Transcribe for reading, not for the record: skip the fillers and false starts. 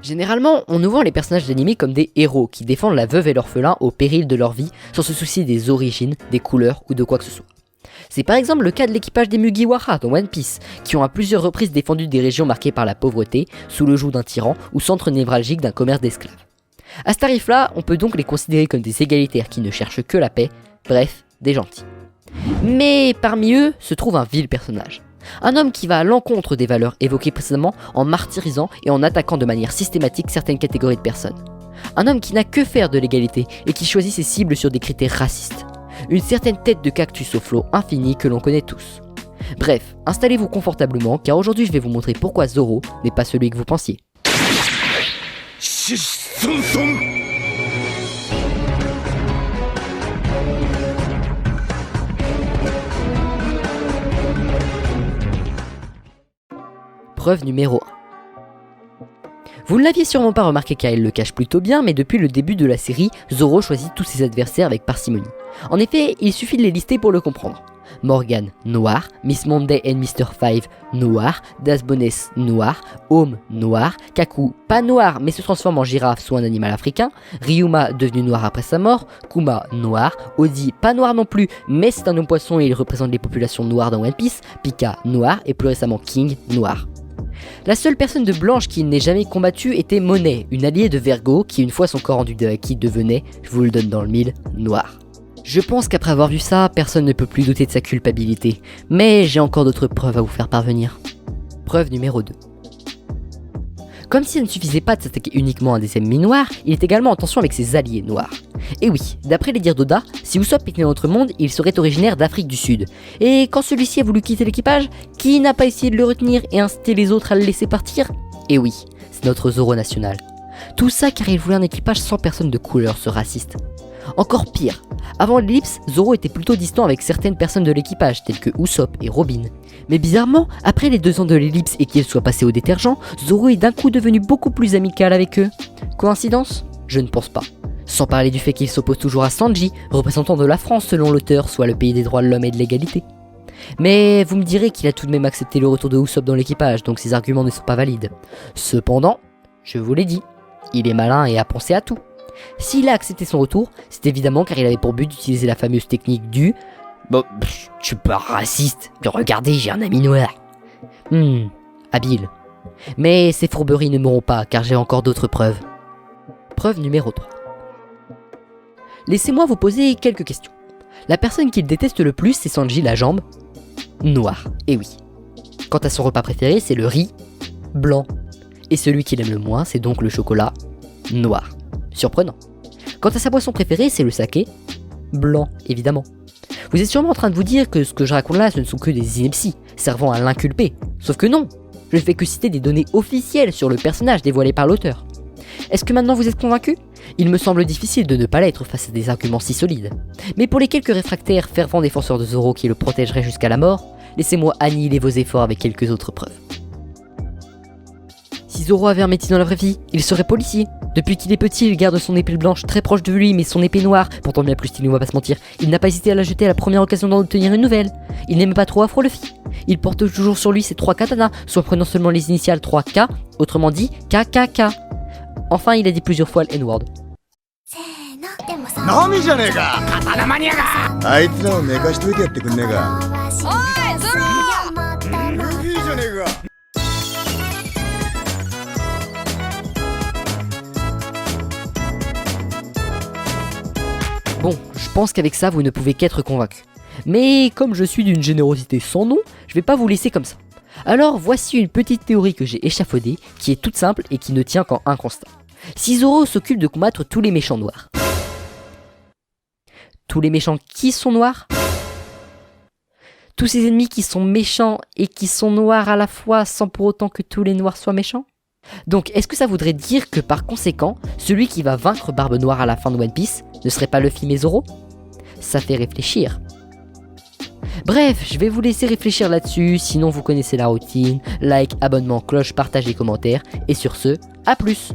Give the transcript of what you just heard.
Généralement, on nous vend les personnages d'anime comme des héros qui défendent la veuve et l'orphelin au péril de leur vie sans se soucier des origines, des couleurs ou de quoi que ce soit. C'est par exemple le cas de l'équipage des Mugiwara dans One Piece, qui ont à plusieurs reprises défendu des régions marquées par la pauvreté, sous le joug d'un tyran ou centre névralgique d'un commerce d'esclaves. À ce tarif-là, on peut donc les considérer comme des égalitaires qui ne cherchent que la paix, bref, des gentils. Mais parmi eux se trouve un vil personnage. Un homme qui va à l'encontre des valeurs évoquées précédemment en martyrisant et en attaquant de manière systématique certaines catégories de personnes. Un homme qui n'a que faire de l'égalité et qui choisit ses cibles sur des critères racistes. Une certaine tête de cactus au flot infini que l'on connaît tous. Bref, installez-vous confortablement car aujourd'hui je vais vous montrer pourquoi Zoro n'est pas celui que vous pensiez. Preuve numéro 1. Vous ne l'aviez sûrement pas remarqué car il le cache plutôt bien, mais depuis le début de la série, Zoro choisit tous ses adversaires avec parcimonie. En effet, il suffit de les lister pour le comprendre. Morgan, noir, Miss Monday and Mr. Five, noir, Dasbones, noir, Home, noir, Kaku, pas noir mais se transforme en girafe soit un animal africain, Ryuma, devenu noir après sa mort, Kuma, noir, Odi, pas noir non plus mais c'est un homme poisson et il représente les populations noires dans One Piece, Pika, noir et plus récemment King, noir. La seule personne de blanche qui n'ait jamais combattu était Monet, une alliée de Vergo qui une fois son corps rendu de acquis devenait, je vous le donne dans le mille, noir. Je pense qu'après avoir vu ça, personne ne peut plus douter de sa culpabilité, mais j'ai encore d'autres preuves à vous faire parvenir. Preuve numéro 2. Comme si ça ne suffisait pas de s'attaquer uniquement à des ennemis noirs, il est également en tension avec ses alliés noirs. Et oui, d'après les dires d'Oda, si Usopp était dans notre monde, il serait originaire d'Afrique du Sud. Et quand celui-ci a voulu quitter l'équipage, qui n'a pas essayé de le retenir et incité les autres à le laisser partir? Et oui, c'est notre Zoro national. Tout ça car il voulait un équipage sans personne de couleur, ce raciste. Encore pire, avant l'ellipse, Zoro était plutôt distant avec certaines personnes de l'équipage, telles que Usopp et Robin. Mais bizarrement, après les 2 ans de l'ellipse et qu'il soit passé au détergent, Zoro est d'un coup devenu beaucoup plus amical avec eux. Coïncidence? Je ne pense pas. Sans parler du fait qu'il s'oppose toujours à Sanji, représentant de la France selon l'auteur, soit le pays des droits de l'homme et de l'égalité. Mais vous me direz qu'il a tout de même accepté le retour de Usopp dans l'équipage, donc ses arguments ne sont pas valides. Cependant, je vous l'ai dit, il est malin et a pensé à tout. S'il a accepté son retour, c'est évidemment car il avait pour but d'utiliser la fameuse technique du « Bon, je suis pas raciste, mais regardez, j'ai un ami noir. » Habile. Mais ces fourberies ne mourront pas car j'ai encore d'autres preuves. Preuve numéro 3. Laissez-moi vous poser quelques questions. La personne qu'il déteste le plus, c'est Sanji la jambe noire. Et oui. Quant à son repas préféré, c'est le riz blanc. Et celui qu'il aime le moins, c'est donc le chocolat noir. Surprenant. Quant à sa boisson préférée, c'est le saké blanc, évidemment. Vous êtes sûrement en train de vous dire que ce que je raconte là, ce ne sont que des inepties, servant à l'inculper. Sauf que non, je ne fais que citer des données officielles sur le personnage dévoilé par l'auteur. Est-ce que maintenant vous êtes convaincu? Il me semble difficile de ne pas l'être face à des arguments si solides. Mais pour les quelques réfractaires fervents défenseurs de Zoro qui le protégeraient jusqu'à la mort, laissez-moi annihiler vos efforts avec quelques autres preuves. Si Zoro avait un métier dans la vraie vie, il serait policier. Depuis qu'il est petit, il garde son épée blanche très proche de lui, mais son épée noire, pourtant bien plus stylée, on va pas se mentir, il n'a pas hésité à la jeter à la première occasion d'en obtenir une nouvelle. Il n'aime pas trop Afro Luffy. Il porte toujours sur lui ses 3 katanas, soit prenant seulement les initiales 3K, autrement dit KKK. Enfin, il a dit plusieurs fois le N-word. Bon, je pense qu'avec ça, vous ne pouvez qu'être convaincu. Mais comme je suis d'une générosité sans nom, je vais pas vous laisser comme ça. Alors voici une petite théorie que j'ai échafaudée, qui est toute simple et qui ne tient qu'en un constat. Si Zoro s'occupe de combattre tous les méchants noirs. Tous les méchants qui sont noirs? Tous ces ennemis qui sont méchants et qui sont noirs à la fois sans pour autant que tous les noirs soient méchants? Donc est-ce que ça voudrait dire que par conséquent, celui qui va vaincre Barbe Noire à la fin de One Piece ne serait pas Luffy mais Zoro? Ça fait réfléchir. Bref, je vais vous laisser réfléchir là-dessus, sinon vous connaissez la routine, like, abonnement, cloche, partage et commentaires, et sur ce, à plus!